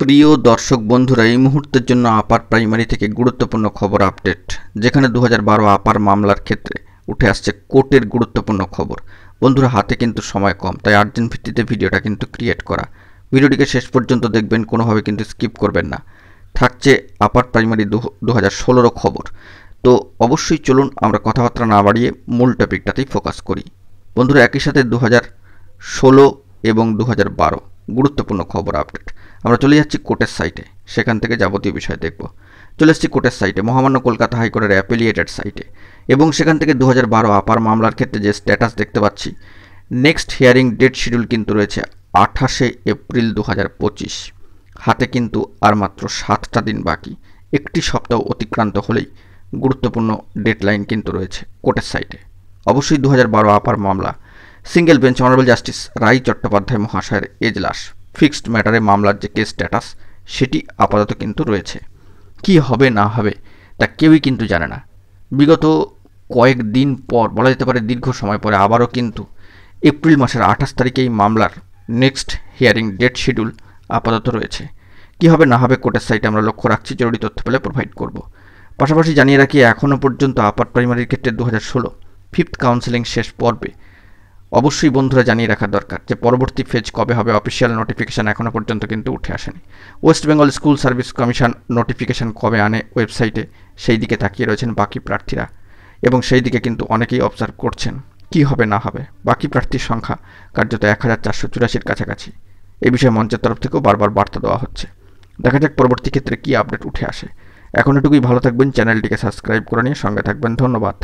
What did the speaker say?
প্রিয় দর্শক বন্ধুরা, এই মুহূর্তের জন্য আপার প্রাইমারি থেকে গুরুত্বপূর্ণ খবর আপডেট, যেখানে 2012 আপার মামলার ক্ষেত্রে উঠে আসছে কোর্টের গুরুত্বপূর্ণ খবর। বন্ধুরা, হাতে কিন্তু সময় কম, তাই আর্জেন্ট ভিত্তিতে ভিডিওটা কিন্তু ক্রিয়েট করা। ভিডিওটিকে শেষ পর্যন্ত দেখবেন, কোনোভাবে কিন্তু স্কিপ করবেন না। থাকছে আপার প্রাইমারি 2016 খবর। তো অবশ্যই চলুন আমরা কথাবার্তা না বাড়িয়ে মূল টপিকটাতেই ফোকাস করি। বন্ধুরা, একই সাথে 2016 এবং 2012 গুরুত্বপূর্ণ খবর আপডেট। আমরা চলে যাচ্ছি কোর্টের সাইটে, সেখান থেকে যাবতীয় বিষয় দেখব। চলে এসেছি কোর্টের সাইটে, মহামান্য কলকাতা হাইকোর্টের অ্যাপিলিয়েটেড সাইটে, এবং সেখান থেকে 2012 আপার মামলার ক্ষেত্রে যে স্ট্যাটাস দেখতে পাচ্ছি, নেক্সট হিয়ারিং ডেট শিডিউল কিন্তু রয়েছে 28শে এপ্রিল 2025। হাতে কিন্তু আর মাত্র 7টা দিন বাকি, একটি সপ্তাহ অতিক্রান্ত হলেই গুরুত্বপূর্ণ ডেডলাইন কিন্তু রয়েছে কোর্টের সাইটে। অবশ্যই 2012 আপার মামলা, সিঙ্গেল বেঞ্চ অনারেবল জাস্টিস রাই চট্টোপাধ্যায় মহাশয়ের এজলাস, ফিক্সড ম্যাটারে মামলার যে কেস স্ট্যাটাস সেটি আপাতত কিন্তু রয়েছে। কি হবে না হবে তা কেউই কিন্তু জানে না। বিগত কয়েকদিন পর, বলা যেতে পারে দীর্ঘ সময় পরে, আবারও কিন্তু এপ্রিল মাসের 28 তারিখে এই মামলার নেক্সট হিয়ারিং ডেট শিডিউল আপাতত রয়েছে। কি হবে না হবে কোর্টের সাইটে আমরা লক্ষ্য রাখছি, জরুরি তথ্য পেলে প্রোভাইড করব। পাশাপাশি জানিয়ে রাখি, এখনও পর্যন্ত আপার প্রাইমারির ক্ষেত্রে 2016 ফিফথ কাউন্সেলিং শেষ পর্বে। অবশ্যই বন্ধুরা জানিয়ে রাখা দরকার যে পরবর্তী ফেজ কবে হবে, অফিসিয়াল নোটিফিকেশান এখনও পর্যন্ত কিন্তু উঠে আসেনি। West Bengal school service commission notification কবে আনে ওয়েবসাইটে, সেই দিকে তাকিয়ে রয়েছেন বাকি প্রার্থীরা, এবং সেই দিকে কিন্তু অনেকেই অবজার্ভ করছেন কি হবে না হবে। বাকি প্রার্থীর সংখ্যা কার্যত 1484-র কাছাকাছি। এই বিষয়ে মঞ্চের তরফ থেকেও বারবার বার্তা দেওয়া হচ্ছে। দেখা যাক পরবর্তী ক্ষেত্রে কী আপডেট উঠে আসে। এখন এটুকুই, ভালো থাকবেন, চ্যানেলটিকে সাবস্ক্রাইব করে নিয়ে সঙ্গে থাকবেন। ধন্যবাদ।